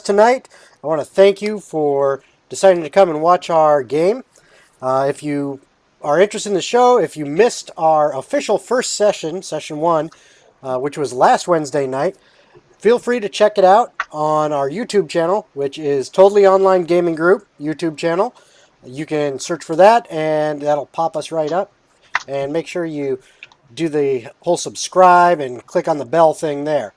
tonight. I want to thank you for deciding to come and watch our game. If you are interested in the show, if you missed our official first session, session 1, which was last Wednesday night, feel free to check it out on our YouTube channel, which is Totally Online Gaming Group YouTube channel. You can search for that, and that'll pop us right up. And make sure you do the whole subscribe and click on the bell thing there.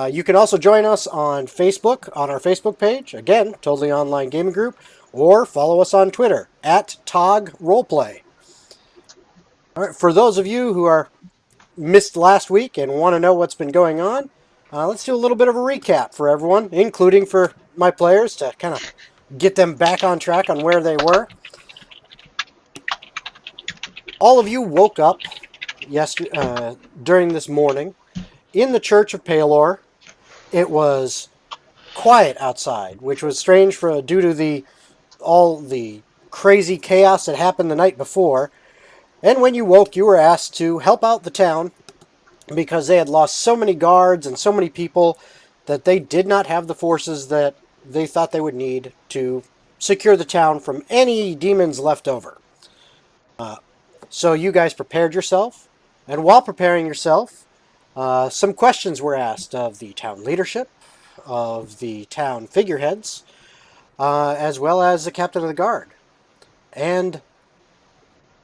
You can also join us on Facebook, on our Facebook page, again, Totally Online Gaming Group, or follow us on Twitter, at TOGG Roleplay. All right, for those of you who are missed last week and want to know what's been going on, let's do a little bit of a recap for everyone, including for my players, to kind of get them back on track on where they were. All of you woke up during this morning in the Church of Palor. It was quiet outside, which was strange due to all the crazy chaos that happened the night before. And when you woke, you were asked to help out the town because they had lost so many guards and so many people that they did not have the forces that they thought they would need to secure the town from any demons left over. So you guys prepared yourself, and while preparing yourself, some questions were asked of the town leadership, of the town figureheads, as well as the captain of the guard. And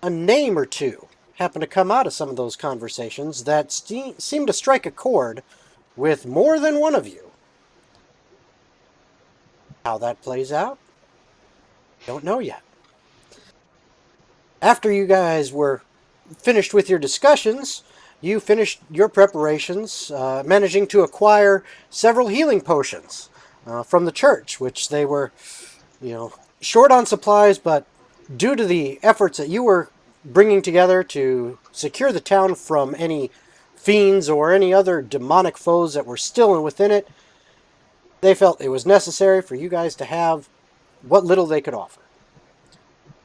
a name or two happened to come out of some of those conversations that seemed to strike a chord with more than one of you. How that plays out, don't know yet. After you guys were finished with your discussions, you finished your preparations, managing to acquire several healing potions from the church, which they were, short on supplies, but due to the efforts that you were bringing together to secure the town from any fiends or any other demonic foes that were still within it, they felt it was necessary for you guys to have what little they could offer.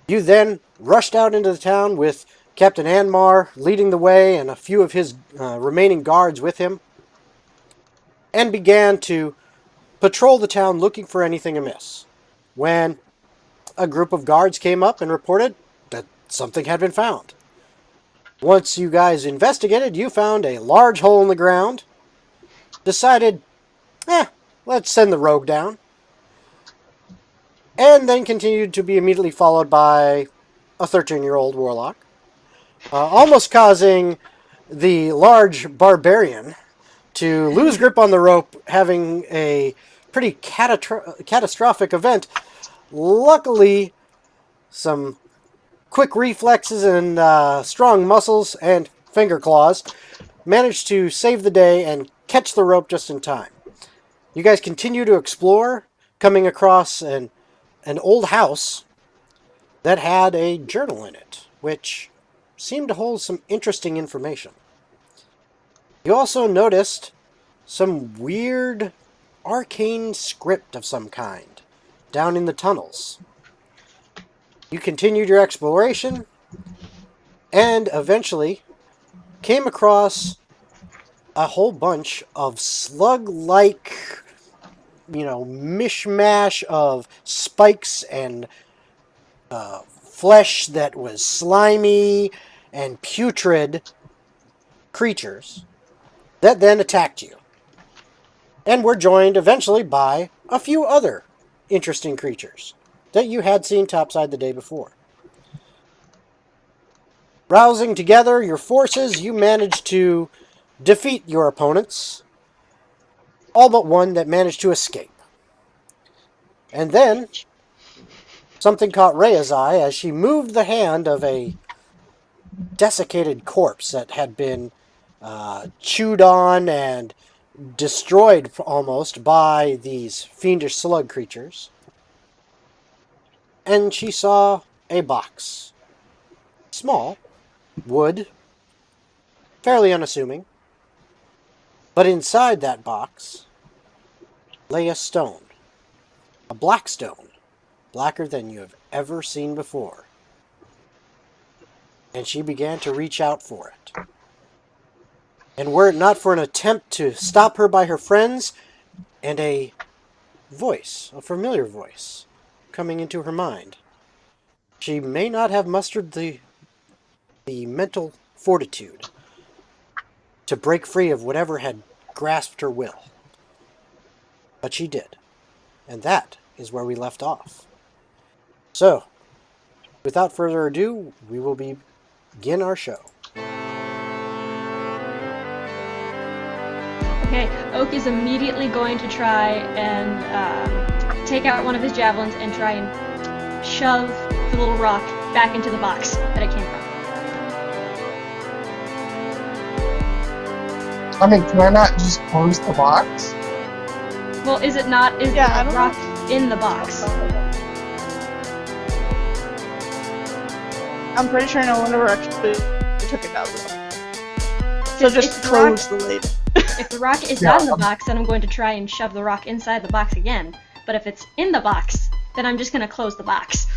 You then rushed out into the town with Captain Anmar leading the way and a few of his remaining guards with him, and began to patrol the town looking for anything amiss, when a group of guards came up and reported that something had been found. Once you guys investigated, you found a large hole in the ground, decided, let's send the rogue down, and then continued to be immediately followed by a 13-year-old warlock, almost causing the large barbarian to lose grip on the rope, having a pretty catastrophic event. Luckily, some quick reflexes and strong muscles and finger claws managed to save the day and catch the rope just in time. You guys continue to explore, coming across an old house that had a journal in it, which seemed to hold some interesting information. You also noticed some weird arcane script of some kind down in the tunnels. You continued your exploration and eventually came across a whole bunch of slug-like, mishmash of spikes and flesh that was slimy and putrid creatures that then attacked you, and were joined eventually by a few other interesting creatures that you had seen topside the day before. Rousing together your forces, you managed to defeat your opponents, all but one that managed to escape. And then something caught Rhea's eye as she moved the hand of a desiccated corpse that had been chewed on and destroyed almost by these fiendish slug creatures. And she saw a box. Small, wood, fairly unassuming. But inside that box lay a stone. A black stone. Blacker than you have ever seen before. And she began to reach out for it. And were it not for an attempt to stop her by her friends, and a voice, a familiar voice, coming into her mind. She may not have mustered the mental fortitude to break free of whatever had grasped her will. But she did. And that is where we left off. So, without further ado, we will begin our show. Okay, Oak is immediately going to try and take out one of his javelins and try and shove the little rock back into the box that it came from. I mean, can I not just close the box? Well, is it not? Is the rock in the box? I'm pretty sure no one ever actually took it out of the box. So just close the lid. If the rock is not in the box, then I'm going to try and shove the rock inside the box again. But if it's in the box, then I'm just going to close the box.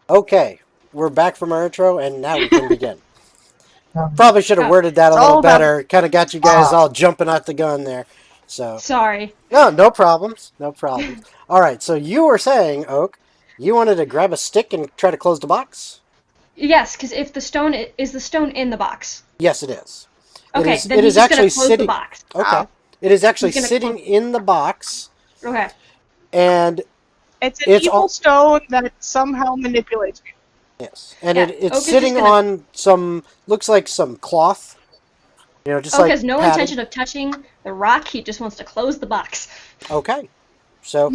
Okay, we're back from our intro, and now we can begin. Probably should have worded that a little better. Kind of got you guys all jumping at the gun there. So sorry. No problems. No problems. All right, so you were saying, Oak, you wanted to grab a stick and try to close the box? Yes, because if the stone is the stone in the box. Yes, it is. Okay, then he's just going to close the box. Okay. It is actually sitting in the box. Okay. And it's an evil stone that somehow manipulates people. Yes, and it's sitting on looks like some cloth. You know, just Oak like has no intention of touching the rock. He just wants to close the box. Okay. So,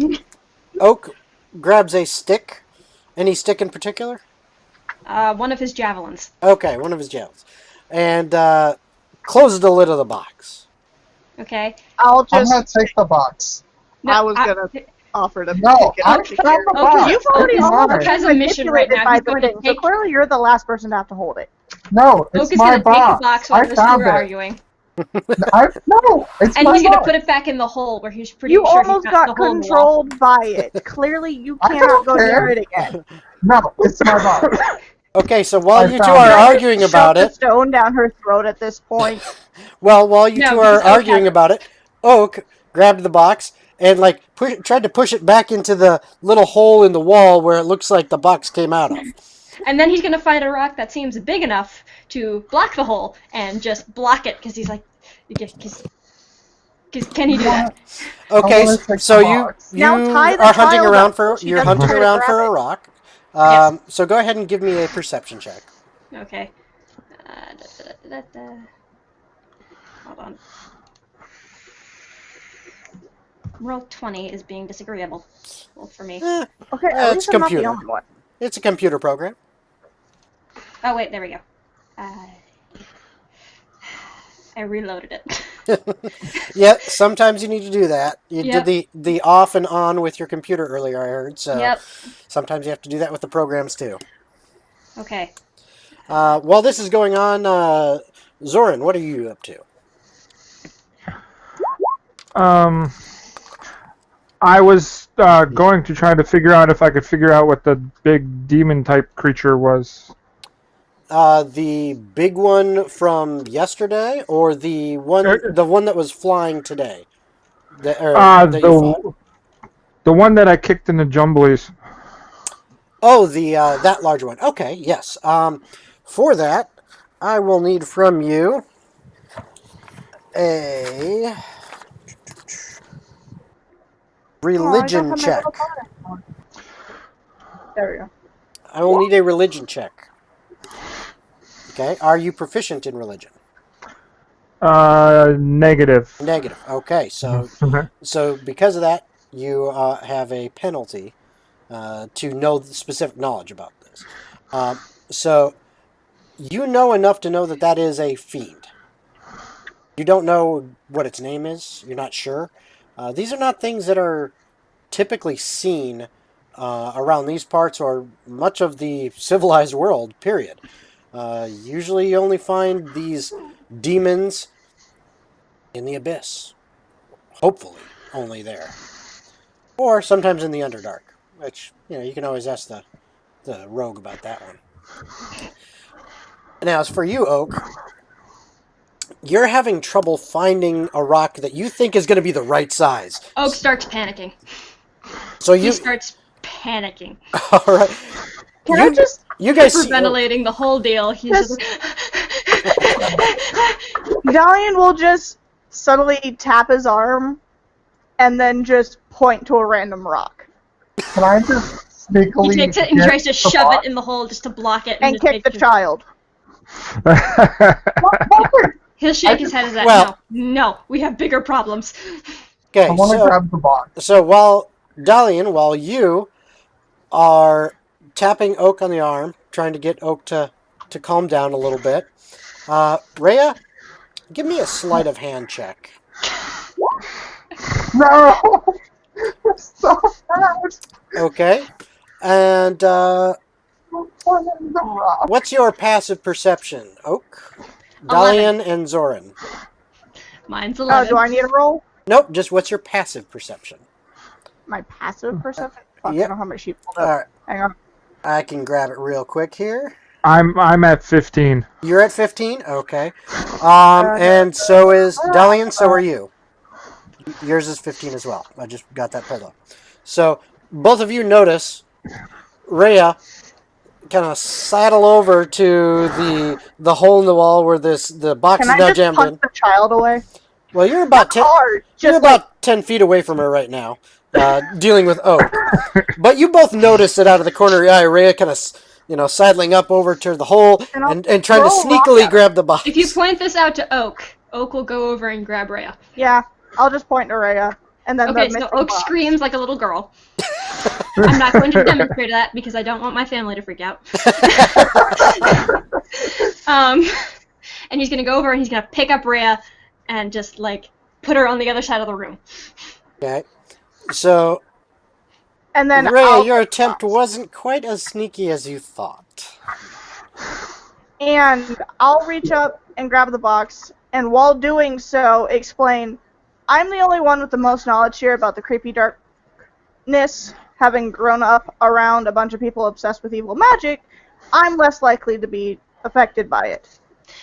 Oak grabs a stick. Any stick in particular? One of his javelins. Okay, one of his javelins. And closes the lid of the box. Okay. I'm gonna take the box. No, I was gonna offer to take it. I'm the box. You've already Oak has a mission right now. So clearly you're the last person to have to hold it. No, it's my box. Oak is gonna take the box while those two are arguing. No, it's and my he's gonna box. put it back in the hole where he's pretty You sure almost he got got the hole in the controlled by it. Clearly you I cannot don't go care. near it again. No, it's my box. Okay, so while you two found are it. arguing about Shove it, the stone down her throat at this point. well, while you two are because Oak arguing has it. about it, Oak grabbed the box and tried to push it back into the little hole in the wall where it looks like the box came out of. And then he's gonna find a rock that seems big enough to block the hole and just block it because he's like, can he do that? Okay, so you Now tie the are hunting child around up for so she you're doesn't hunting try to around grab for a it. rock. Yes. So go ahead and give me a perception check. Okay. Hold on. Roll 20 is being disagreeable. Well, for me. Okay, it's at least I'm not the computer. only one. It's a computer program. Oh wait, there we go. I reloaded it. Yeah, sometimes you need to do that. You Yep. did the off and on with your computer earlier, I heard. So Yep. sometimes you have to do that with the programs too. Okay. While this is going on, Zoran, what are you up to? I was going to try to figure out if I could figure out what the big demon type creature was. The big one from yesterday, or the one that was flying today? The one that I kicked in the jumblies. Oh, that large one. Okay, yes. For that, I will need from you a religion check. There we go. I will need a religion check. Okay, are you proficient in religion? Negative. Negative. Okay, so because of that, you have a penalty to know the specific knowledge about this. So you know enough to know that is a fiend. You don't know what its name is. You're not sure. These are not things that are typically seen around these parts or much of the civilized world, period. Usually you only find these demons in the abyss. Hopefully only there. Or sometimes in the Underdark, which, you can always ask the rogue about that one. Now, as for you, Oak, you're having trouble finding a rock that you think is going to be the right size. Oak starts panicking. So He you, starts panicking. all right. You guys see Oak. Hyperventilating the whole deal. He's just Dalian will just subtly tap his arm and then just point to a random rock Can I just he sneakily takes it and get tries to the shove box? it in the hole just to block it. and just kick the makes- child. What? He'll shake his head as that. Well- No, we have bigger problems. Okay, I want to grab the box. so while you are tapping Oak on the arm, trying to get Oak to calm down a little bit, Rhea, give me a sleight of hand check. No! So fast! Okay, and The rock. what's your passive perception, Oak? 11. Dalian and Zoran. Mine's Oh, 11. do I need a roll? Nope, just what's your passive perception? My passive perception? Fuck, Yep. I don't have my sheet pulled All up. right, Hang on. I can grab it real quick here. I'm at 15. You're at 15? Okay. And so is Dalian, so are you. Yours is 15 as well. I just got that pulled up. So, both of you notice Rhea kind of saddle over to the hole in the wall where the box Can is I now just jammed punch in. the child away? Well, you're about 10, Hard. you're Just like, about 10 feet away from her right now, dealing with Oak. But you both notice that out of the corner of your eye, Rhea kind of, sidling up over to the hole And I'll and trying to throw a rock sneakily at her. grab the box. If you point this out to Oak, Oak will go over and grab Rhea. yeah, I'll just point to Rhea. And then Okay, the so missing Oak box. screams like a little girl. I'm not going to demonstrate that because I don't want my family to freak out. And he's gonna go over and he's gonna pick up Rhea and just like put her on the other side of the room. Okay. So, And then Rhea, I'll your attempt wasn't quite as sneaky as you thought. And I'll reach up and grab the box, and while doing so, explain, I'm the only one with the most knowledge here about the creepy darkness, having grown up around a bunch of people obsessed with evil magic. I'm less likely to be affected by it.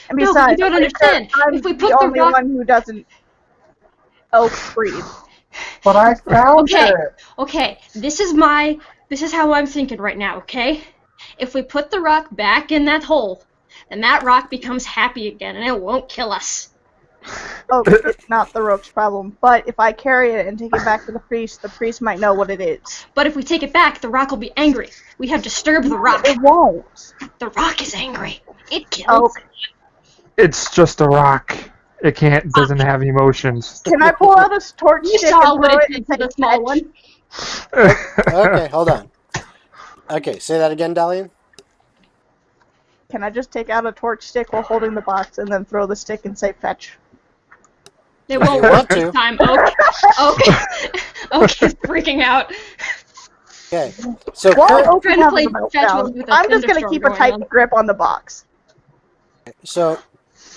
And No, but besides, you don't I'm pretty sure understand. I'm If we put the the only rock- one who doesn't breathe. But I found Okay. it! Okay, this is how I'm thinking right now, okay? If we put the rock back in that hole, then that rock becomes happy again and it won't kill us. Oh, it's not the rope's problem. But if I carry it and take it back to the priest might know what it is. But if we take it back, the rock will be angry. We have disturbed the rock. It won't. The rock is angry. It kills. Oh, It's just a rock. It doesn't have emotions. can I pull out a torch You stick saw and what throw it it did and to say the small fetch? one. Okay, hold on. Okay, say that again, Dalian. Can I just take out a torch stick while holding the box and then throw the stick and say fetch? It won't you work want this to. time. Oak is freaking out. Okay. So, While cur- Oak trying is to having play a fetch meltdown, with a I'm just going to thunderstorm keep a going tight on. grip on the box. so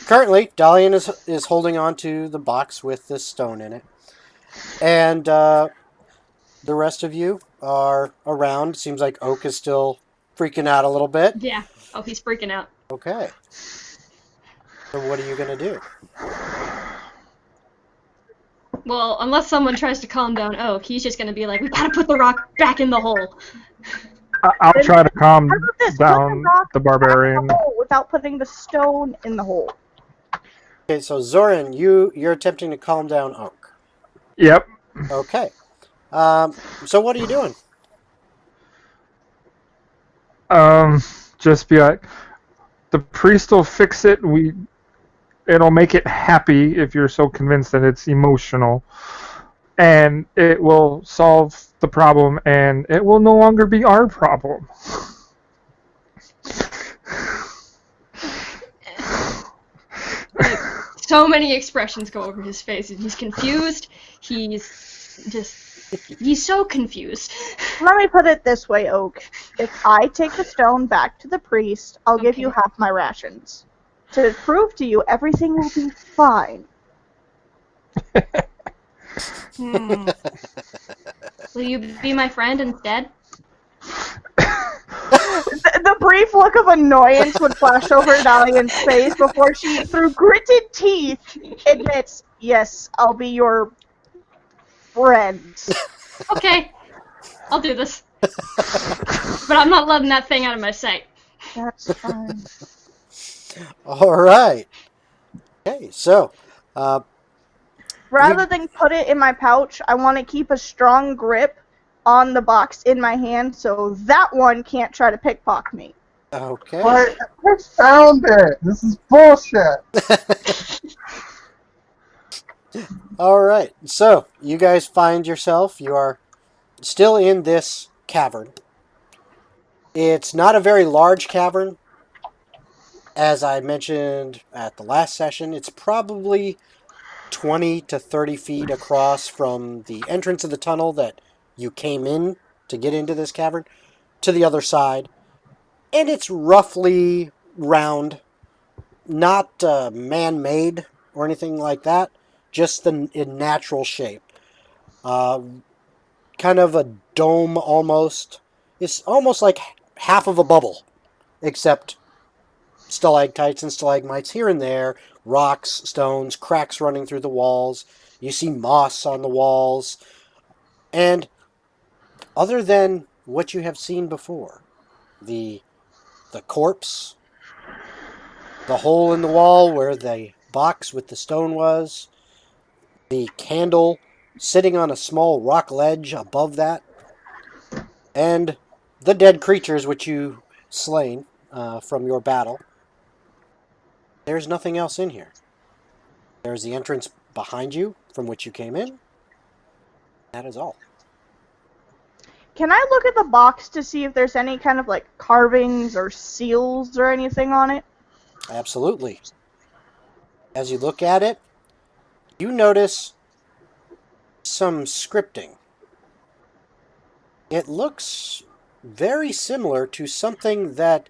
currently, Dalian is holding on to the box with this stone in it. And the rest of you are around. Seems like Oak is still freaking out a little bit. Yeah. Oh, he's freaking out. Okay. So what are you going to do? Well, unless someone tries to calm down Oak, he's just gonna be like, we gotta put the rock back in the hole. I'll try to calm How about this? Put down rock the back in barbarian. the hole without putting the stone in the hole. Okay, so Zoran, you're attempting to calm down Oak. Yep. Okay. So what are you doing? Just be like, the priest will fix it. It'll make it happy if you're so convinced that it's emotional, and it will solve the problem, and it will no longer be our problem. So many expressions go over his face, and he's confused. He's so confused. Let me put it this way, Oak. If I take the stone back to the priest, I'll give you half my rations. To prove to you everything will be fine. Will you be my friend instead? The brief look of annoyance would flash over Dahlia's face before she, through gritted teeth, admits, "Yes, I'll be your friend." Okay, I'll do this. But I'm not letting that thing out of my sight. That's fine. All right. Okay, so Rather than put it in my pouch, I want to keep a strong grip on the box in my hand so that one can't try to pickpocket me. okay. But I found it. This is bullshit. All right. So you guys find yourself. You are still in this cavern. It's not a very large cavern. As I mentioned at the last session, it's probably 20 to 30 feet across from the entrance of the tunnel that you came in to get into this cavern to the other side. And it's roughly round, not man-made or anything like that, just in natural shape. Kind of a dome almost. It's almost like half of a bubble, except stalactites and stalagmites here and there, rocks, stones, cracks running through the walls. You see moss on the walls. And other than what you have seen before, the corpse, the hole in the wall where the box with the stone was, the candle sitting on a small rock ledge above that, and the dead creatures which you slain from your battle. There's nothing else in here. There's the entrance behind you from which you came in. That is all. Can I look at the box to see if there's any kind of like carvings or seals or anything on it? Absolutely. As you look at it, you notice some scripting. It looks very similar to something that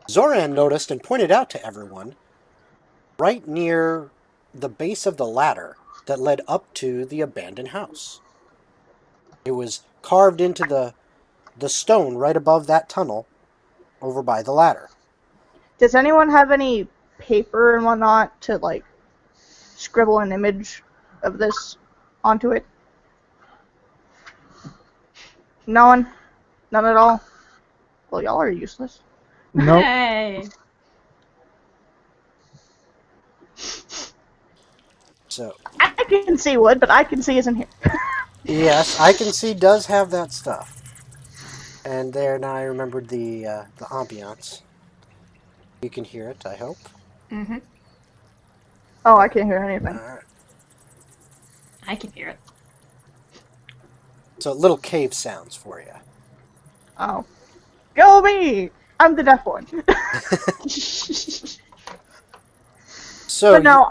Zoran noticed and pointed out to everyone right near the base of the ladder that led up to the abandoned house. It was carved into the stone right above that tunnel over by the ladder. Does anyone have any paper and whatnot to like scribble an image of this onto it? No one? None at all? Well, y'all are useless. Nope. Hey. So, I can see wood, but I can see isn't here. yes, I Can See does have that stuff. And there, now I remembered the ambiance. You can hear it, I hope. Mm-hmm. Oh, I can't hear anything. I can hear it. So, little cave sounds for you. Oh. Go me! I'm the deaf one. So, But no,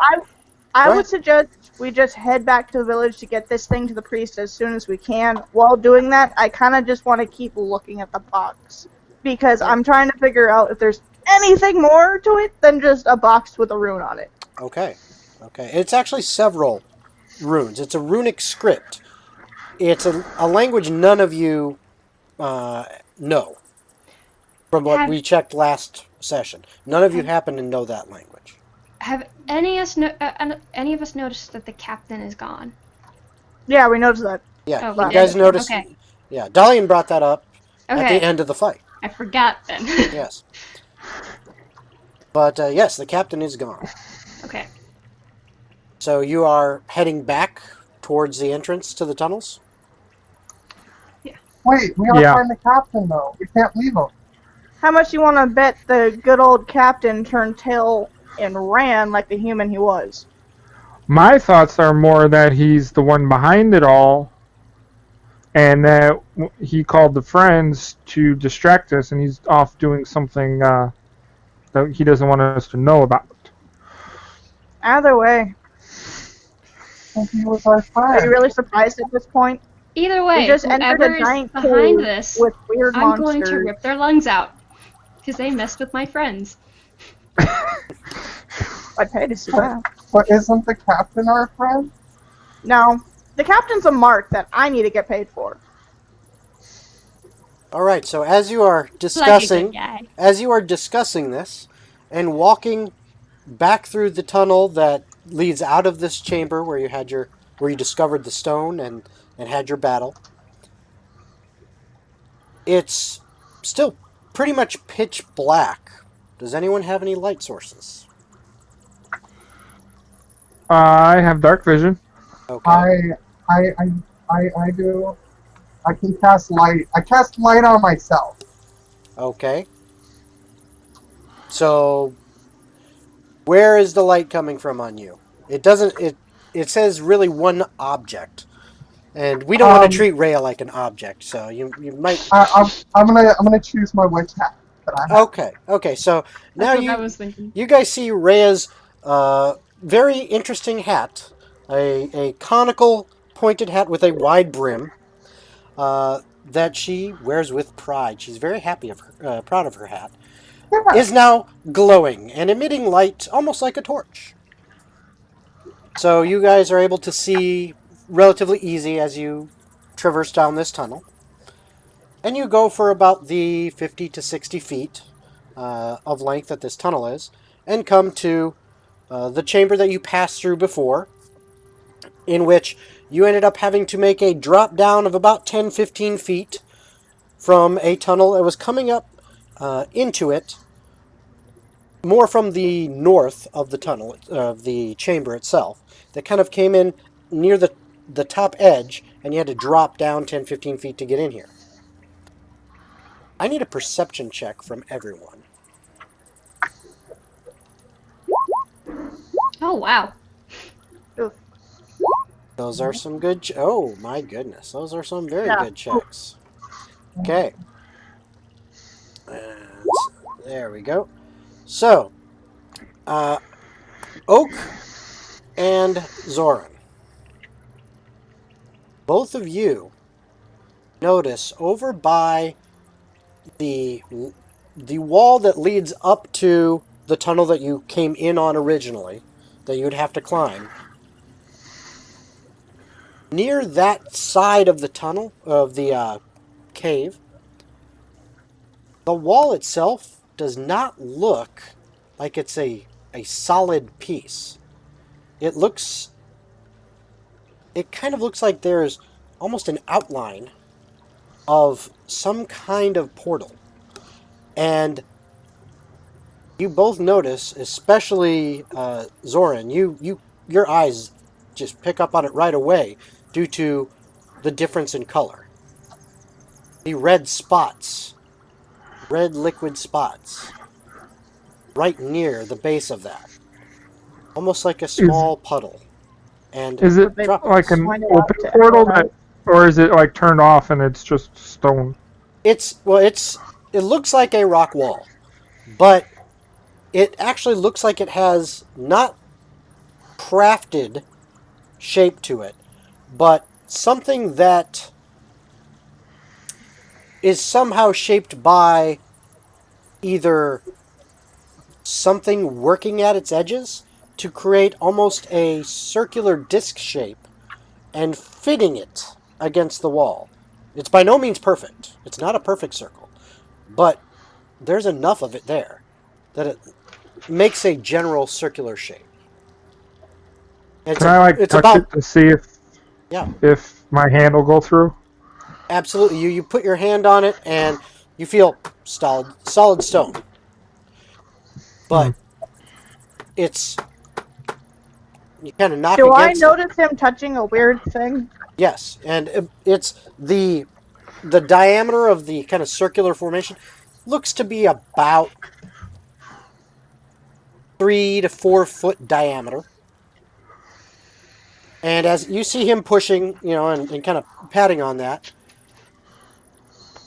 I Go would suggest we just head back to the village to get this thing to the priest as soon as we can. While doing that, I kind of just want to keep looking at the box. Because I'm trying to figure out if there's anything more to it than just a box with a rune on it. Okay. It's actually several runes. It's a runic script. It's a language none of you know. From what we checked last session. None of you happen to know that language. Have any of us noticed that the captain is gone? Yeah, we noticed that. Yeah, Oh, you we guys did? noticed. Okay. Yeah, Dalian brought that up at Okay. the end of the fight. I forgot then. Yes. But yes, the captain is gone. Okay. So you are heading back towards the entrance to the tunnels? Wait, we gotta Yeah. find the captain though. We can't leave him. How much you want to bet the good old captain turned tail and ran like the human he was? My thoughts are more that he's the one behind it all, and that he called the friends to distract us, and he's off doing something that he doesn't want us to know about. Either way, And he was our are you friend. really surprised at this point? Either way, We just entered a whoever's giant behind cave this, with weird I'm monsters. going to rip their lungs out. Because they messed with my friends. I'd pay to see that. But isn't the captain our friend? No, the captain's a mark that I need to get paid for. All right. So as you are Like a discussing, good guy. this, and walking back through the tunnel that leads out of this chamber where you discovered the stone and had your battle, it's still pretty much pitch black. Does anyone have any light sources? I have dark vision. Okay. I do. I can cast light. I cast light on myself. Okay. So where is the light coming from on you? It doesn't it says really one object. And we don't want to treat Rhea like an object, so you might I'm gonna choose my witch hat that I have. Okay. So now That's what I was thinking. you guys see Rhea's very interesting hat, a conical pointed hat with a wide brim that she wears with pride. She's very happy of her, proud of her hat. Yeah. Is now glowing and emitting light almost like a torch. So you guys are able to see relatively easy as you traverse down this tunnel. And you go for about the 50 to 60 feet of length that this tunnel is, and come to the chamber that you passed through before, in which you ended up having to make a drop down of about 10-15 feet from a tunnel that was coming up into it, more from the north of the tunnel, of the chamber itself, that kind of came in near the top edge, and you had to drop down 10-15 feet to get in here. I need a perception check from everyone. Oh wow. Those are some good... oh, my goodness. Those are some very Yeah. good checks. Okay. And there we go. So, Oak and Zoran. Both of you notice over by the wall that leads up to the tunnel that you came in on originally, that you'd have to climb. Near that side of the tunnel, of the cave, the wall itself does not look like it's a solid piece. It kind of looks like there's almost an outline of some kind of portal. And you both notice, especially Zoran, your eyes just pick up on it right away due to the difference in color. The red spots, red liquid spots, right near the base of that. Almost like a small puddle. And Is it They like an pointed open out to portal everyone that, or is it like turned off and it's just stone? it looks like a rock wall, but it actually looks like it has not crafted shape to it, but something that is somehow shaped by either something working at its edges to create almost a circular disc shape and fitting it against the wall. It's by no means perfect. It's not a perfect circle, but there's enough of it there that it makes a general circular shape. Can I touch it to see if my hand will go through? Absolutely. You put your hand on it and you feel solid stone. But it's... you kind of knock Do I against it. notice him touching a weird thing? Yes, and it's the diameter of the kind of circular formation looks to be about 3 to 4 foot diameter. And as you see him pushing, and kind of patting on that,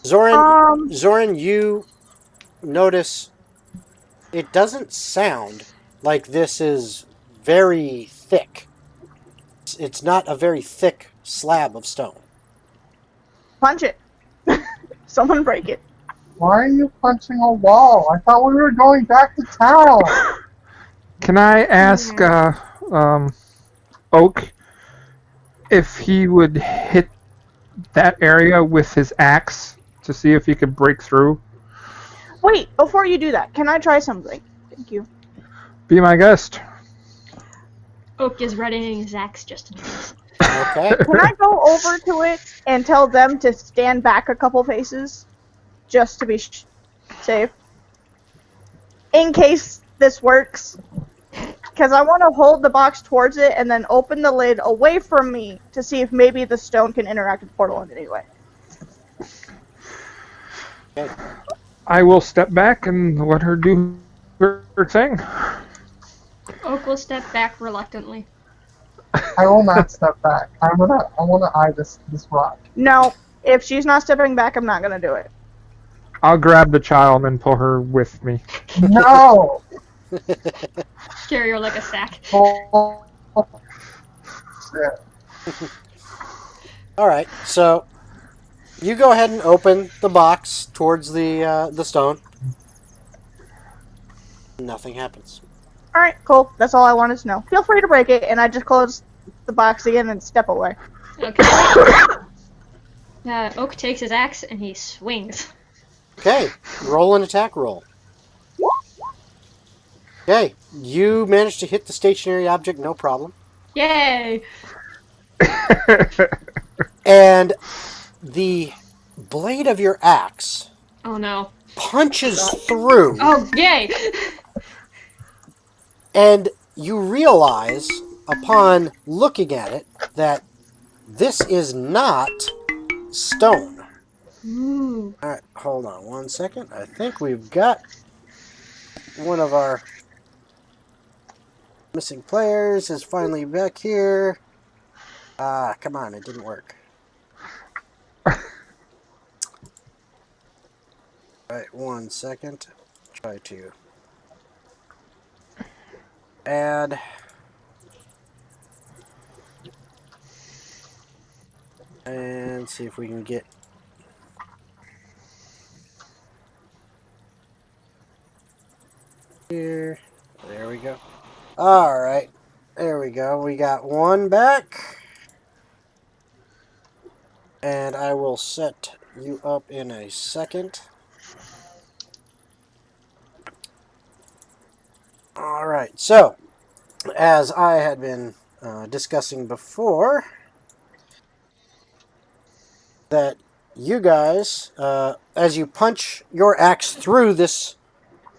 Zoran, you notice it doesn't sound like this is very thick. It's not a very thick slab of stone. Punch it. Someone break it. Why are you punching a wall? I thought we were going back to town. Can I ask Oak if he would hit that area with his axe to see if he could break through? Wait, before you do that, can I try something? Thank you. Be my guest. Oak is readying his axe just in case. Okay. Can I go over to it and tell them to stand back a couple paces? Just to be safe. In case this works. Because I want to hold the box towards it and then open the lid away from me to see if maybe the stone can interact with the portal in any way. Okay. I will step back and let her do her thing. Oak will step back reluctantly. I will not step back. I wanna eye this rock. No, if she's not stepping back, I'm not going to do it. I'll grab the child and pull her with me. No. Carry her like a sack. Oh, shit. All right. So you go ahead and open the box towards the stone. Nothing happens. Alright, cool. That's all I wanted to know. Feel free to break it, and I just close the box again and step away. Okay. Oak takes his axe and he swings. Okay. Roll an attack roll. Okay. You managed to hit the stationary object, no problem. Yay! And the blade of your axe Oh no. punches through, Oh, yay! and you realize, upon looking at it, that this is not stone. Ooh. All right, hold on one second. I think we've got one of our missing players is finally back here. Come on, it didn't work. Right, 1 second. Try to add. And see if we can get here. There we go. All right. There we go. We got one back. And I will set you up in a second. All right. So, as I had been discussing before, that you guys, as you punch your axe through this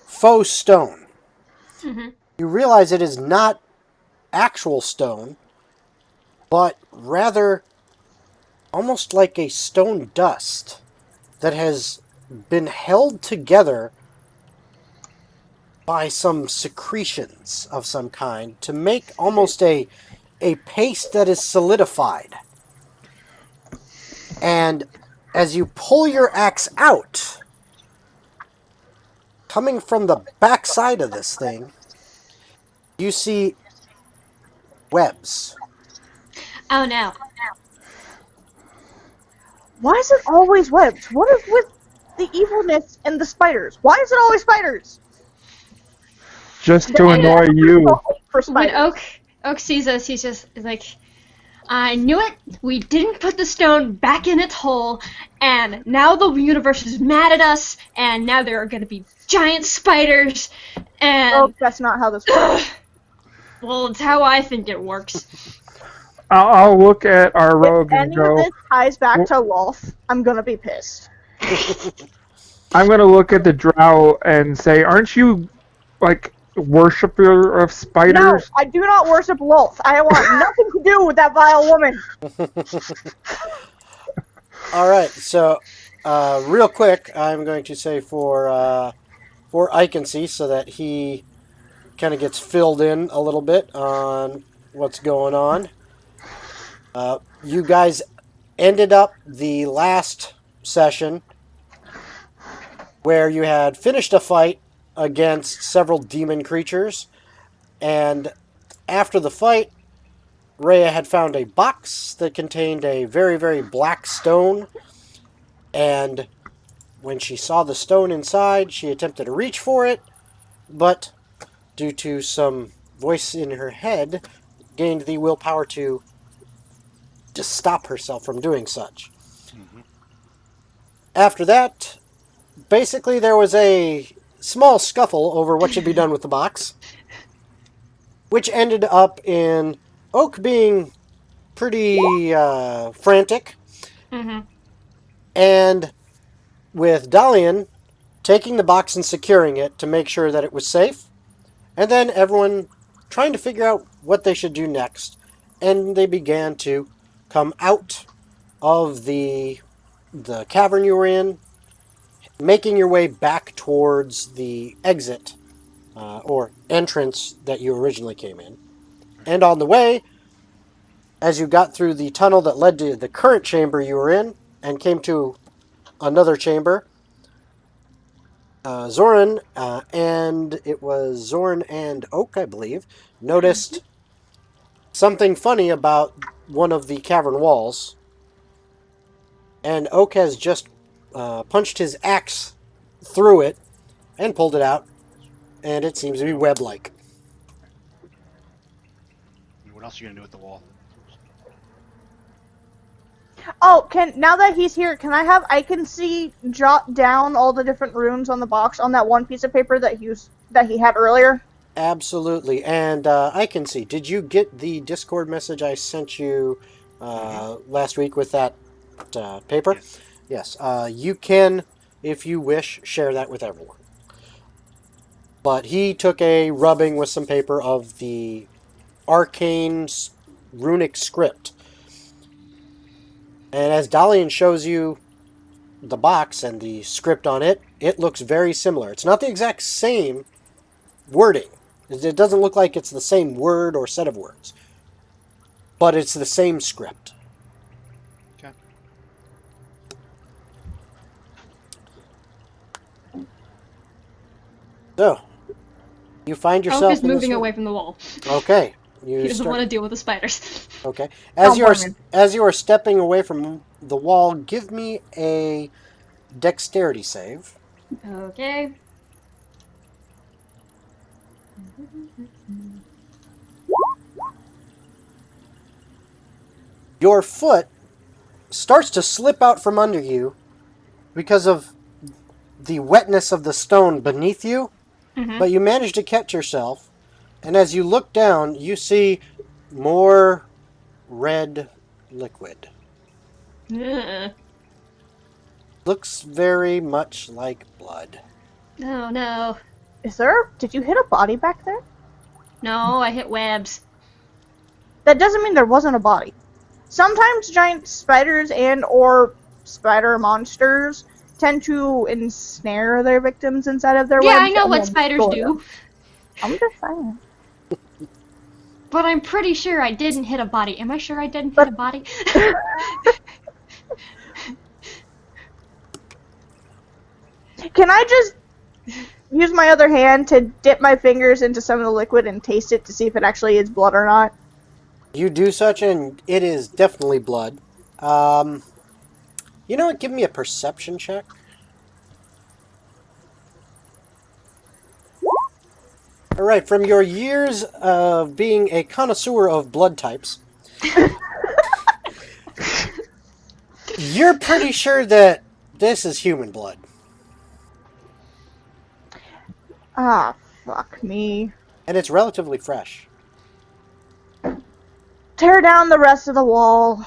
faux stone, you realize it is not actual stone, but rather almost like a stone dust that has been held together by some secretions of some kind to make almost a paste that is solidified. And as you pull your axe out, coming from the backside of this thing, you see webs. Oh no. Why is it always webs? What is with the evilness and the spiders? Why is it always spiders? Just to annoy you. For When spiders. Oak sees us, he's just like, I knew it. We didn't put the stone back in its hole, and now the universe is mad at us, and now there are going to be giant spiders, and Oh, that's not how this works. well, it's how I think it works. I'll look at our rogue If and any of go, this ties back to Lolth, I'm gonna be pissed. I'm going to look at the drow and say, aren't you, like, worshiper of No, spiders? I do not worship Lolth. I want nothing to do with that vile woman. All right, so real quick, I'm going to say for Iconcy, so that he kind of gets filled in a little bit on what's going on. You guys ended up the last session where you had finished a fight against several demon creatures, and after the fight, Rhea had found a box that contained a very, very black stone, and when she saw the stone inside, she attempted to reach for it, but due to some voice in her head, gained the willpower to just stop herself from doing such. After that, basically there was a small scuffle over what should be done with the box, which ended up in Oak being pretty frantic, Mm-hmm. and with Dalian taking the box and securing it to make sure that it was safe, and then everyone trying to figure out what they should do next. And they began to come out of the cavern you were in, making your way back towards the exit or entrance that you originally came in. And on the way, as you got through the tunnel that led to the current chamber you were in and came to another chamber, Zoran, and it was Zoran and Oak, I believe, noticed something funny about one of the cavern walls. And Oak has just punched his axe through it and pulled it out, and it seems to be web-like. What else are you gonna do with the wall? Oh, now that he's here, I can see jot down all the different runes on the box on that one piece of paper that he had earlier? Absolutely, and I can see. Did you get the Discord message I sent you last week with that paper? Yes. You can, if you wish, share that with everyone. But he took a rubbing with some paper of the arcane runic script. And as Dalian shows you the box and the script on it, it looks very similar. It's not the exact same wording. It doesn't look like it's the same word or set of words. But it's the same script. Okay. So, you find yourself Oak is in this moving room. away from the wall. Okay. He doesn't want to deal with the spiders. Okay. Oh, Mormon. As you are stepping away from the wall, give me a dexterity save. Okay. Your foot starts to slip out from under you because of the wetness of the stone beneath you, but you manage to catch yourself, and as you look down, you see more red liquid. Ugh. Looks very much like blood. Oh no. Did you hit a body back there? No, I hit webs. That doesn't mean there wasn't a body. Sometimes giant spiders or spider monsters tend to ensnare their victims inside of their Yeah, webs. I know and what then spiders destroy do. them. I'm just saying. But I'm pretty sure I didn't hit a body. Am I sure I didn't hit a body? Can I just use my other hand to dip my fingers into some of the liquid and taste it to see if it actually is blood or not? You do such, and it is definitely blood. You know what? Give me a perception check. All right, from your years of being a connoisseur of blood types, you're pretty sure that this is human blood. Ah, fuck me. And it's relatively fresh. Tear down the rest of the wall.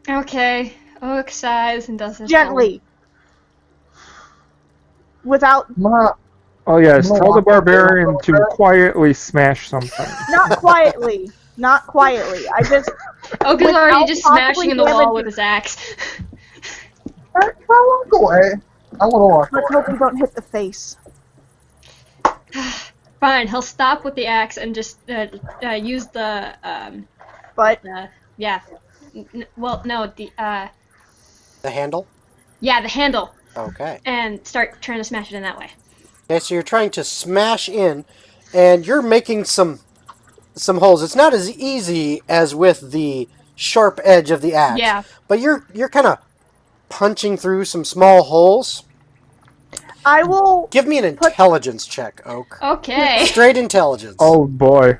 Okay. Oak sighs and does his Gently. Without... Oh yes, No, tell the I'm- barbarian to quietly smash something. Not quietly. Not quietly. I just... Oak is already without just possibly smashing in the wall damaging- with his axe. I walk away. I want to walk Let's away. hope we don't hit the face. Fine, he'll stop with the axe and just use the But yeah. Well, no, the handle? yeah, the handle, Okay. and start trying to smash it in that way. Okay, so you're trying to smash in, and you're making some holes. It's not as easy as with the sharp edge of the axe. Yeah. But you're kind of punching through some small holes. I will... Give me an intelligence check, Oak. Okay. Straight intelligence. Oh boy.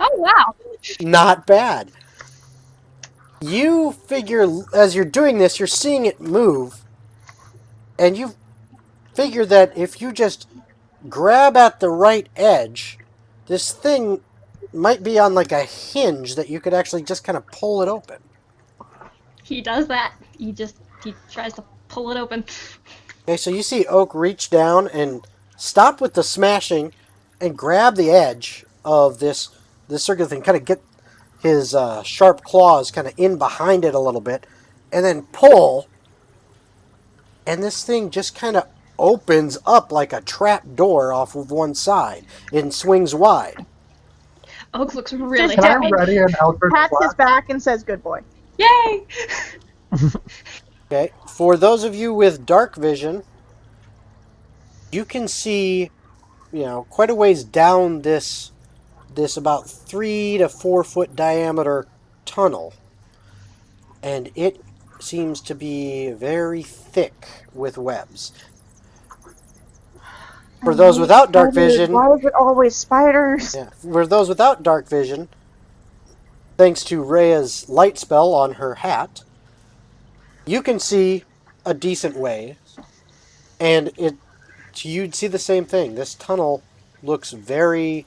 Oh wow. Not bad. You figure as you're doing this, you're seeing it move, and you figure that if you just grab at the right edge, this thing might be on like a hinge that you could actually just kind of pull it open. He does that. He tries to pull it open. Okay, so you see Oak reach down and stop with the smashing and grab the edge of this circular thing, kind of get his sharp claws kind of in behind it a little bit, and then pull, and this thing just kind of opens up like a trap door off of one side and swings wide. Oak looks really Can I happy. ready an Eldritch Pats his Blast? back and says, "Good boy." Yay! Okay, for those of you with dark vision, you can see, quite a ways down this about 3 to 4 foot diameter tunnel, and it seems to be very thick with webs. For those without dark vision, Why is it always spiders? yeah, for those without dark vision, thanks to Rhea's light spell on her hat, you can see a decent way, and you'd see the same thing. This tunnel looks very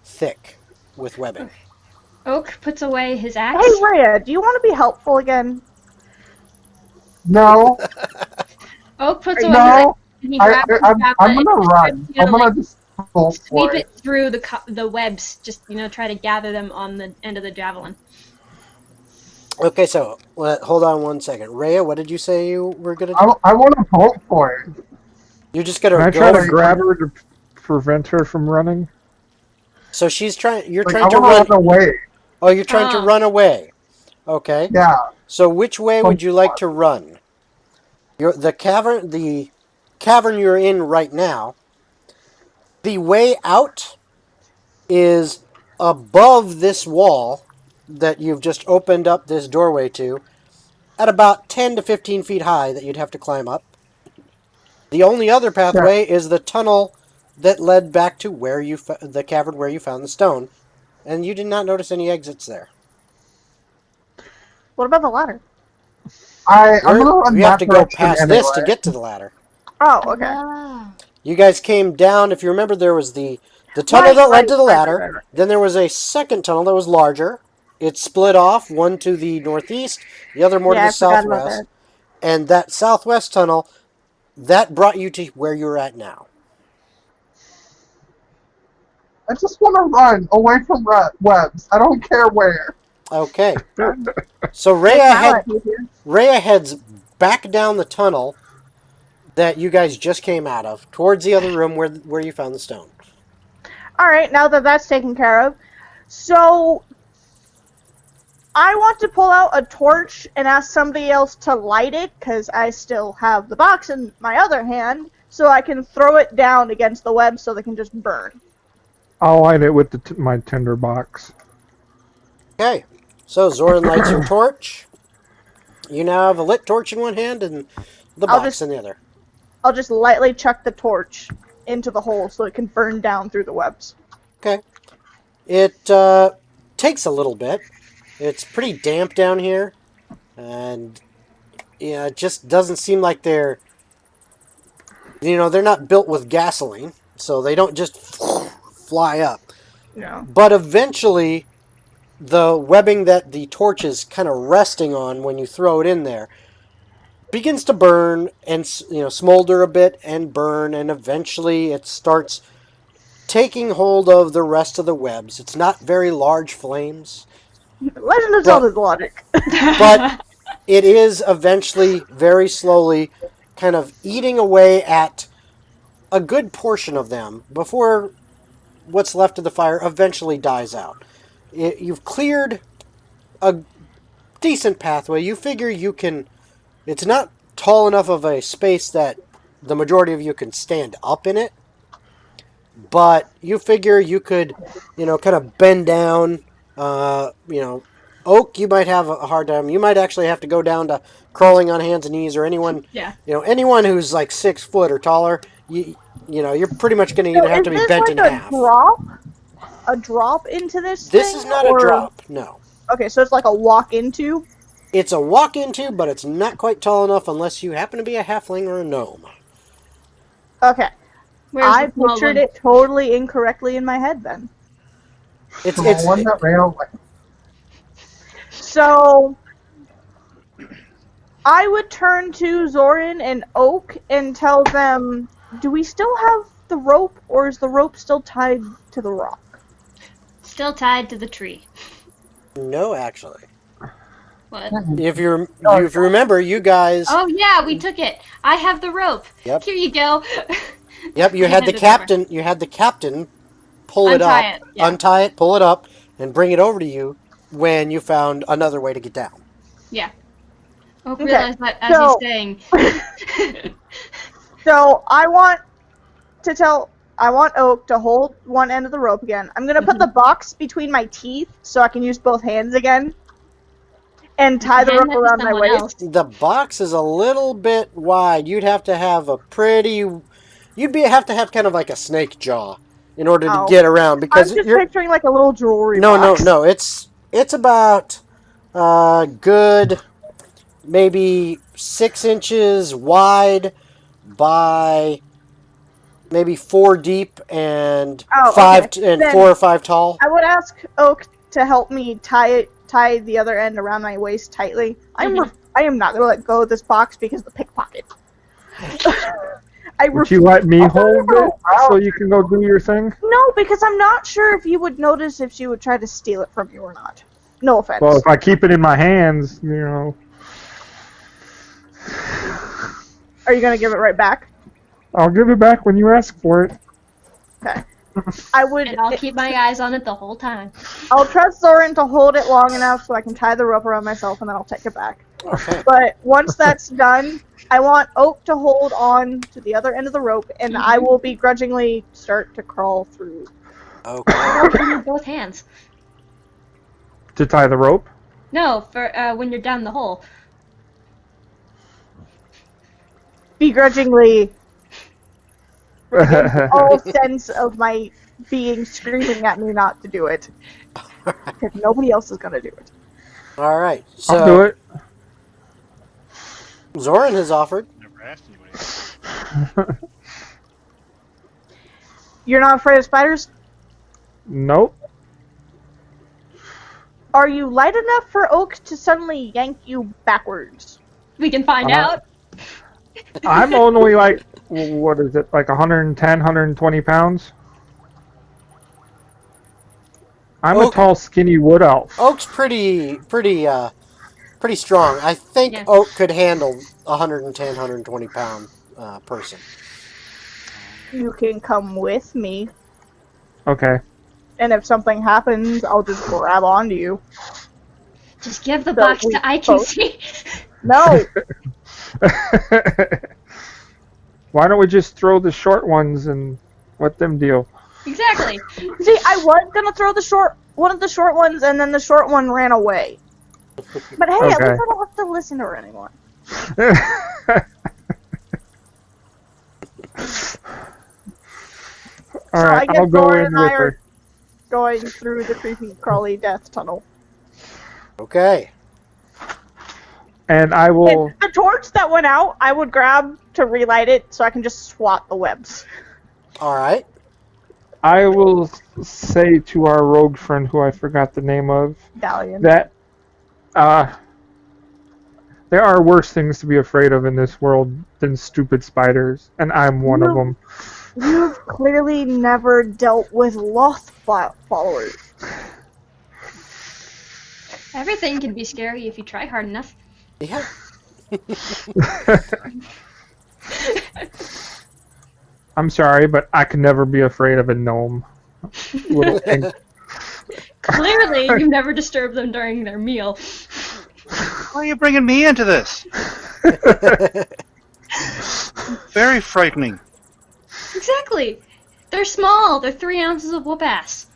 thick with webbing. Oak puts away his axe. Hey, Rhea, do you want to be helpful again? No, Oak puts away his axe no. and he I'm grabs his tablet gonna and run. tries I'm to, gonna just go sweep for it through the webs. Just try to gather them on the end of the javelin. Okay, so hold on one second. Rhea, what did you say you were going to do? I want to vote for it. You're just going Can I to try go. to grab her to prevent her from running? So she's trying. You're Like, trying I to want to run. run away. Oh, you're trying to Oh. run away. Okay. Yeah. So which way would you like to run? The cavern you're in right now. The way out is above this wall that you've just opened up this doorway to, at about 10 to 15 feet high that you'd have to climb up. The only other pathway is the tunnel that led back to where the cavern where you found the stone, and you did not notice any exits there. What about the ladder? I'm gonna run We that have to go direction past anyway. this to get to the ladder. Oh, okay. You guys came down. If you remember, there was the tunnel that led to the ladder. Right. Then there was a second tunnel that was larger. It split off, one to the northeast, the other more to Yeah, the I forgot about southwest. And that southwest tunnel, that brought you to where you're at now. I just want to run away from webs. I don't care where. Okay. So Rhea heads back down the tunnel that you guys just came out of, towards the other room where you found the stone. Alright, now that that's taken care of. So, I want to pull out a torch and ask somebody else to light it, because I still have the box in my other hand, so I can throw it down against the web so they can just burn. I'll light it with my tinder box. Okay. So Zoran lights your torch. You now have a lit torch in one hand and the box in the other. I'll just lightly chuck the torch into the hole so it can burn down through the webs. Okay. It takes a little bit. It's pretty damp down here, and it just doesn't seem like they're not built with gasoline, so they don't just fly up. Yeah. But eventually, the webbing that the torch is kind of resting on when you throw it in there begins to burn and smolder a bit and burn, and eventually it starts taking hold of the rest of the webs. It's not very large flames, Legend of Zelda's logic. but it is eventually very slowly kind of eating away at a good portion of them before what's left of the fire eventually dies out. You've cleared a decent pathway. You figure you can... It's not tall enough of a space that the majority of you can stand up in it, but you figure you could, kind of bend down. Oak, you might have a hard time. You might actually have to go down to crawling on hands and knees, or anyone, Yeah. Anyone who's like 6 foot or taller. You're pretty much going to either have to be bent in half. A drop into this This thing? is not a drop. No. Okay, so it's like a walk into? It's a walk into, but it's not quite tall enough unless you happen to be a halfling or a gnome. Okay. Where's I the small pictured one? it totally incorrectly in my head then. It's The one that ran away. So I would turn to Zoran and Oak and tell them, do we still have the rope, or is the rope still tied to the rock? Still tied to the tree. no, actually. What? If you remember, you guys. Oh yeah, we took it. I have the rope. Yep. Here you go. Yep. You I had the handed it captain. You had the captain pull it up, Untie it, yeah. untie it, pull it up, and bring it over to you when you found another way to get down. Yeah. Hope Okay, realized that as so- he's saying. So I want Oak to hold one end of the rope again. I'm gonna put the box between my teeth so I can use both hands again, and tie the Hand rope that to around my someone waist. else. The box is a little bit wide. You'd have to have a pretty. Have to have kind of like a snake jaw in order to Oh. get around I'm because just you're. picturing like a little jewelry No, box. no. It's about good, maybe 6 inches wide by maybe 4 deep and Oh, five okay. and Then 4 or 5 tall. I would ask Oak to help me tie the other end around my waist tightly. I am not gonna let go of this box because of the pickpocket. Would you let me hold it so you can go do your thing? No, because I'm not sure if you would notice if she would try to steal it from you or not. No offense. Well, if I keep it in my hands, you know. Are you gonna give it right back? I'll give it back when you ask for it. Okay. I would. And I'll keep my eyes on it the whole time. I'll trust Zoran to hold it long enough so I can tie the rope around myself, and then I'll take it back. Okay. But once that's done, I want Oak to hold on to the other end of the rope, and I will begrudgingly start to crawl through. Okay. Hold it with both hands. To tie the rope? No, for when you're down the hole. Begrudgingly, all sense of my being screaming at me not to do it. Because nobody else is gonna do it. All right. So I'll do it. Zoran has offered. Never asked anybody. You're not afraid of spiders? Nope. Are you light enough for Oak to suddenly yank you backwards? We can find out. I'm only like, what is it, like 110, 120 pounds? I'm a Oak- tall, skinny wood elf. Oak's pretty strong. I think Yeah. Oak could handle 110, 120 pound person. You can come with me, Okay. and if something happens, I'll just grab onto you. Just give the So box we to I can both- see. No! Why don't we just throw the short ones and let them deal? Exactly. See, I was gonna throw one of the short ones, and then the short one ran away. But hey, at Okay. least I don't have to listen to her anymore. All So right, I guess I'll go Zoran in and with I are her. going through the creepy crawly death tunnel. Okay. And I will. And the torch that went out, I would grab to relight it so I can just swat the webs. All right. I will say to our rogue friend, who I forgot the name of, Dalian. that there are worse things to be afraid of in this world than stupid spiders, and I'm one of them. You've clearly never dealt with Loth followers. Everything can be scary if you try hard enough. Yeah. I'm sorry, but I can never be afraid of a gnome. Little thing. Clearly, you've never disturbed them during their meal. Why are you bringing me into this? Very frightening. Exactly. They're small. They're 3 ounces of whoop ass.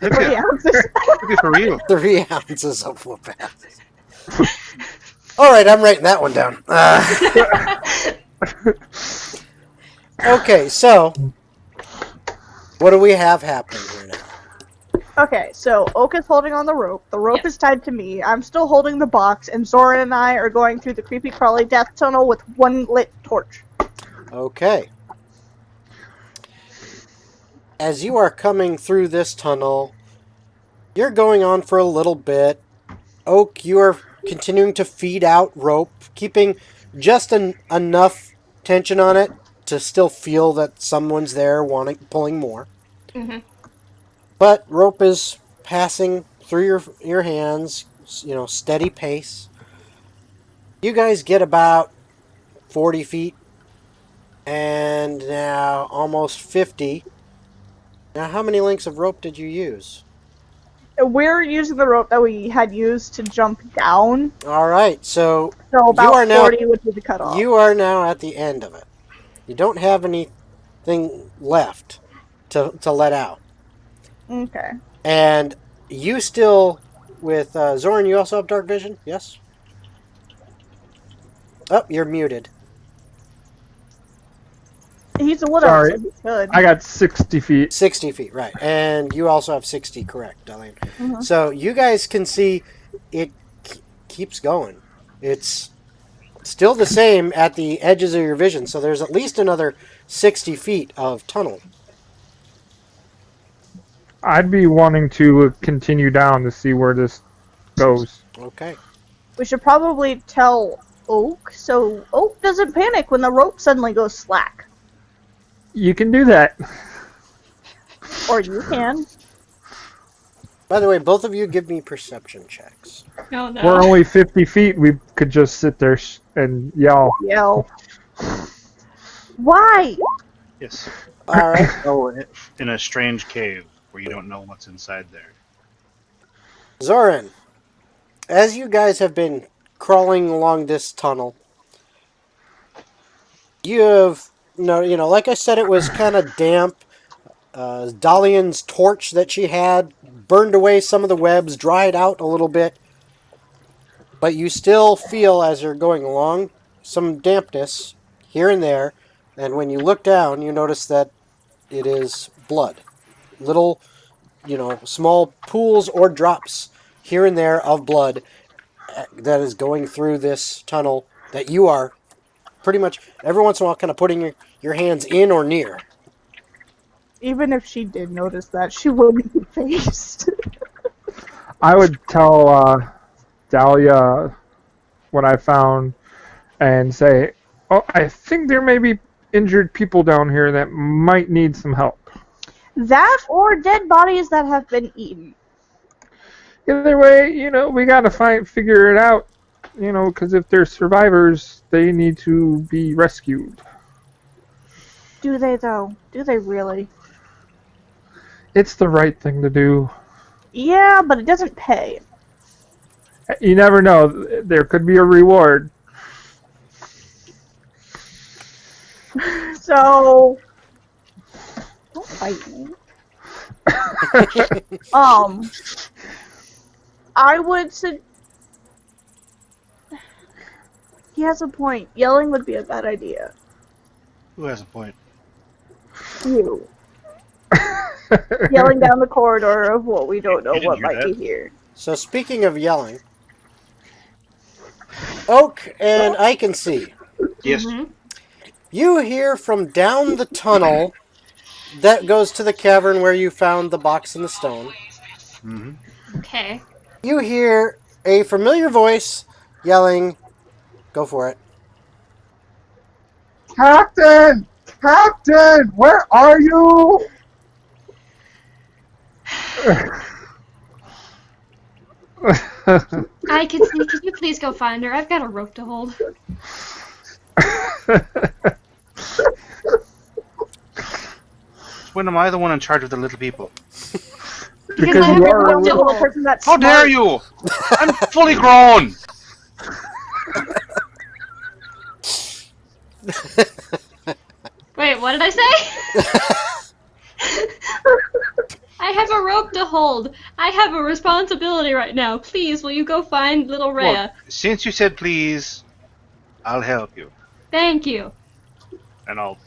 Maybe, 3 ounces. maybe for real. 3 ounces of whoop ass. All right, I'm writing that one down. Okay, so what do we have happening here now? Okay, so Oak is holding on the rope. The rope Yep. is tied to me. I'm still holding the box, and Zoran and I are going through the creepy crawly death tunnel with one lit torch. Okay. As you are coming through this tunnel, you're going on for a little bit. Oak, you are continuing to feed out rope, keeping just enough tension on it to still feel that someone's there pulling more. Mm-hmm. But rope is passing through your hands, steady pace. You guys get about 40 feet and now almost 50. Now, how many lengths of rope did you use? We're using the rope that we had used to jump down, All right, so so you about are now 40 would be the cutoff. you are now at the end of it. You don't have anything left to let out, Okay. and you still with Zoran. You also have dark vision, yes? Oh, you're muted. He's a wood elf, Sorry. so he's good. I got 60 feet. 60 feet, right. And you also have 60, correct, Delian. Mhm. So you guys can see it keeps going. It's still the same at the edges of your vision, so there's at least another 60 feet of tunnel. I'd be wanting to continue down to see where this goes. Okay. We should probably tell Oak so Oak doesn't panic when the rope suddenly goes slack. You can do that. Or you can. By the way, both of you give me perception checks. Oh no. We're only 50 feet. We could just sit there and yell. Yell. Why? Yes. All right. Oh, in a strange cave where you don't know what's inside there. Zoran, as you guys have been crawling along this tunnel, you have, like I said, it was kind of damp. Dalian's torch that she had burned away some of the webs, dried out a little bit. But you still feel, as you're going along, some dampness here and there. And when you look down, you notice that it is blood. Little, small pools or drops here and there of blood that is going through this tunnel that you are pretty much every once in a while kind of putting your hands in or near. Even if she did notice that, she wouldn't be faced. I would tell Dahlia what I found and say, "Oh, I think there may be injured people down here that might need some help." That or dead bodies that have been eaten. Either way, we gotta figure it out. Because if they're survivors, they need to be rescued. Do they, though? Do they really? It's the right thing to do. Yeah, but it doesn't pay. You never know. There could be a reward. So... Don't fight me. I would say... He has a point. Yelling would be a bad idea. Who has a point? You. Yelling down the corridor of what we don't know You didn't what hear might be that? here. So speaking of yelling, Oak and I can see. Yes. Mm-hmm. You hear from down the tunnel that goes to the cavern where you found the box and the stone. Mm-hmm. Okay. You hear a familiar voice yelling, "Go for it." Captain! Captain! Where are you? I can see. Could you please go find her? I've got a rope to hold. When am I the one in charge of the little people? Because I have you a are rope to The hold. person that's How dare smart. you! I'm fully grown! Wait, what did I say? I have a rope to hold. I have a responsibility right now. Please, will you go find little Rhea? Look, since you said please, I'll help you. Thank you. And I'll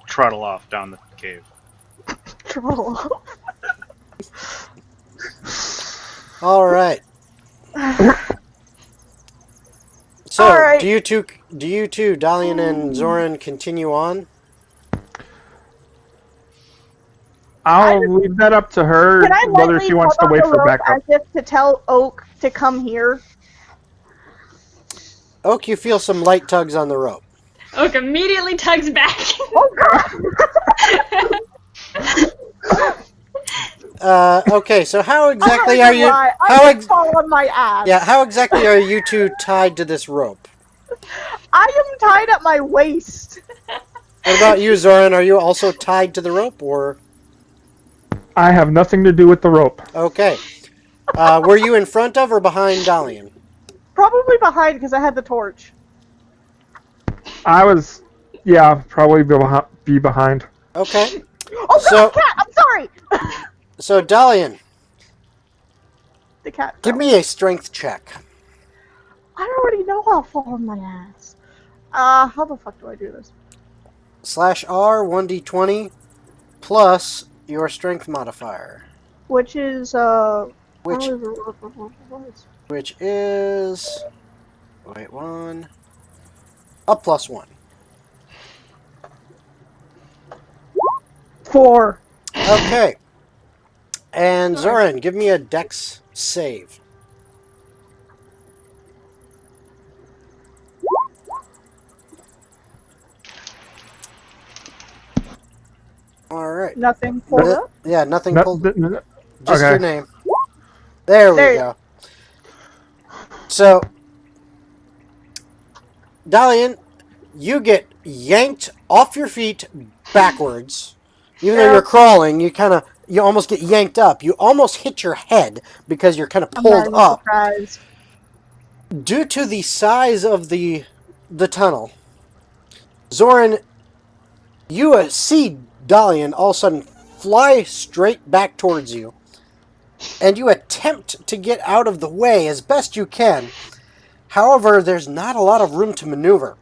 trottle off down the cave. Troll. All right. So, All right. do you two, Dalian and Zoran, continue on? I'll leave that up to her, Can I whether lightly she wants tug to on wait the for rope backup. as if to tell Oak to come here? Oak, you feel some light tugs on the rope. Oak immediately tugs back. Oh God! Okay, so how I'm exactly not are gonna you? lie, How I just fall on my ass. Yeah, how exactly are you two tied to this rope? I am tied at my waist. What about you, Zoran? Are you also tied to the rope, or I have nothing to do with the rope. okay? Were you in front of or behind Dalian? Probably behind because I had the torch. I was, probably be behind. Okay, Oh So- God, cat! I'm sorry. so Dalian, The cat. give fell. me a strength check. I already know I'll fall on my ass. How the fuck do I do this? /R 1d20 plus your strength modifier, Which is which how is it- which is wait one a +1. 4. Okay, and Zoran, give me a Dex save. All right. Nothing pulled up. Yeah, nothing No- pulled. th- th- Just okay. your name. There we There you go. So, Dalian, you get yanked off your feet backwards. Even though Yeah. you're crawling, you almost get yanked up. You almost hit your head because you're kind of I'm not pulled even up. surprised. Due to the size of the tunnel, Zoran, you see Dalian all of a sudden fly straight back towards you, and you attempt to get out of the way as best you can. However, there's not a lot of room to maneuver.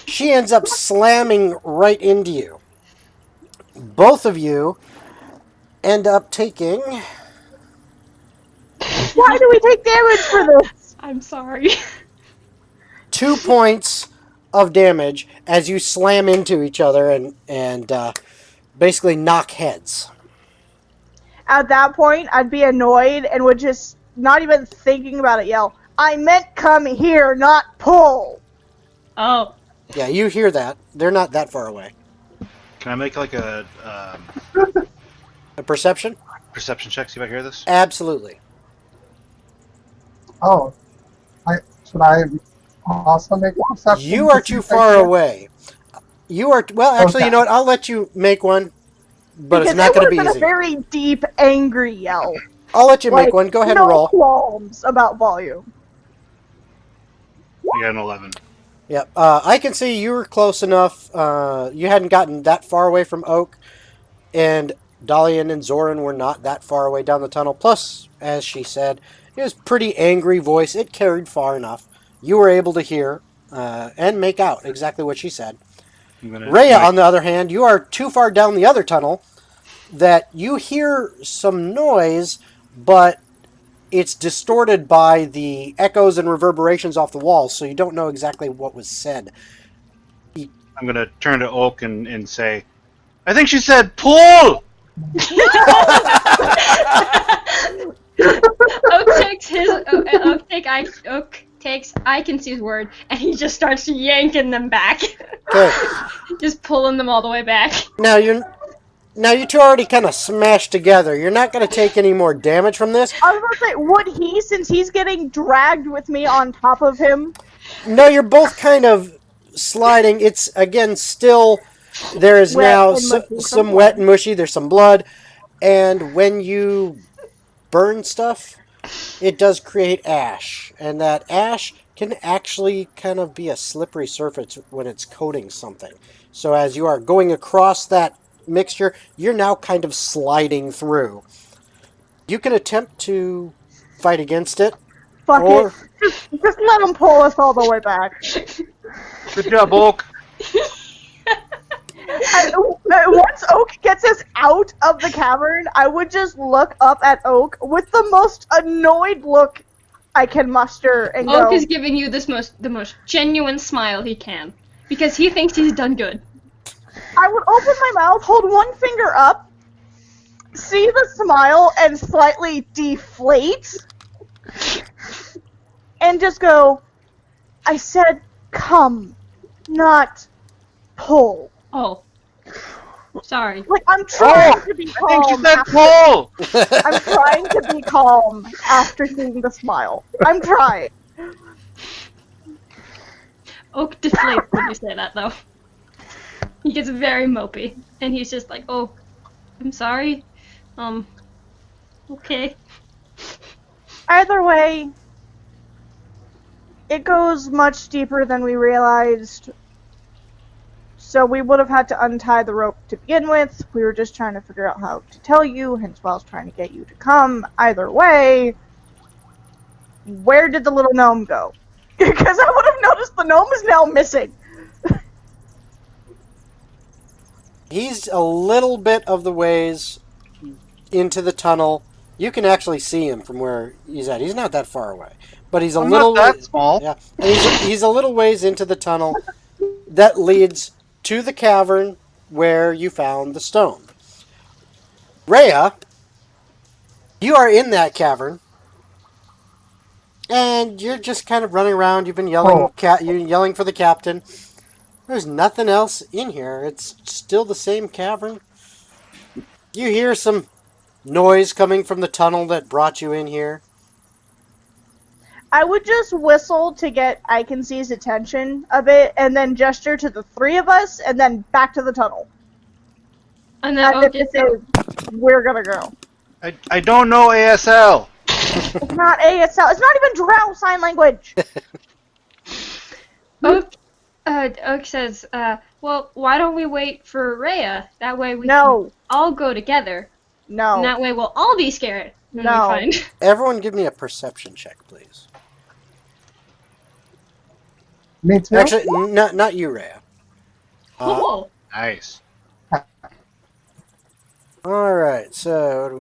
She ends up slamming right into you. Both of you end up taking Why do we take damage for this? I'm sorry. 2 points of damage as you slam into each other and basically knock heads. At that point, I'd be annoyed and would just, not even thinking about it, yell, I meant come here, not pull! Oh. Yeah, you hear that. They're not that far away. Can I make like a A perception? perception check? See if I hear this. Absolutely. Oh, should I also make a perception? You are to see too if I far can- away. You are well. Actually, you know what? I'll let you make one, but Because it's not it going to would be have been easy. a very deep, angry yell. I'll let you make Like, one. Go ahead no and roll. qualms about volume. You got an 11. Yep. I can see you were close enough. You hadn't gotten that far away from Oak, and Dalian and Zoran were not that far away down the tunnel. Plus, as she said, it was pretty angry voice. It carried far enough. You were able to hear and make out exactly what she said. I'm gonna Rhea, on the other hand, you are too far down the other tunnel that you hear some noise, but it's distorted by the echoes and reverberations off the walls, so you don't know exactly what was said. I'm gonna turn to Oak and say, I think she said pull. Oak takes I can see his word, and he just starts yanking them back. Okay. Just pulling them all the way back. Now you two already kind of smashed together. You're not going to take any more damage from this. I was about to say, would he, since he's getting dragged with me on top of him? No, you're both kind of sliding. It's again still there is Wet now and mushy some from wet blood. and mushy. There's some blood, and when you burn stuff, it does create ash, and that ash can actually kind of be a slippery surface when it's coating something. So as you are going across that mixture, you're now kind of sliding through. You can attempt to fight against it, Fuck or it. Just let him pull us all the way back. Good job, Oak. Once Oak gets us out of the cavern, I would just look up at Oak with the most annoyed look I can muster and Oak go, is giving you the most genuine smile he can because he thinks he's done good. I would open my mouth, hold one finger up, see the smile, and slightly deflate, and just go, I said come, not pull. Oh, sorry. Like, I'm trying Oh, to be I think she calm. said pull! I'm trying to be calm after seeing the smile. I'm trying. Oak deflates when you say that, though. He gets very mopey, and he's just like, "Oh, I'm sorry. Okay." Either way, it goes much deeper than we realized. So we would have had to untie the rope to begin with. We were just trying to figure out how to tell you, hence why I was trying to get you to come. Either way, where did the little gnome go? Because I would have noticed the gnome is now missing. He's a little bit of the ways into the tunnel. You can actually see him from where he's at. He's not that far away, but he's a I'm little not that small. Yeah, and he's a little ways into the tunnel that leads to the cavern where you found the stone. Rhea, you are in that cavern, and you're just kind of running around. You've been yelling, you're yelling for the captain. There's nothing else in here. It's still the same cavern. You hear some noise coming from the tunnel that brought you in here. I would just whistle to get Iconce's attention a bit, and then gesture to the three of us, and then back to the tunnel. And then As if to say, we're gonna go. I don't know ASL. It's not ASL. It's not even Drow sign language. Oak says, well, why don't we wait for Rhea? That way we No. can all go together. No. And that way we'll all be scared. when we No. find- Everyone give me a perception check, please. Me too. Actually, not you, Rhea. Whoa. Nice. All right, so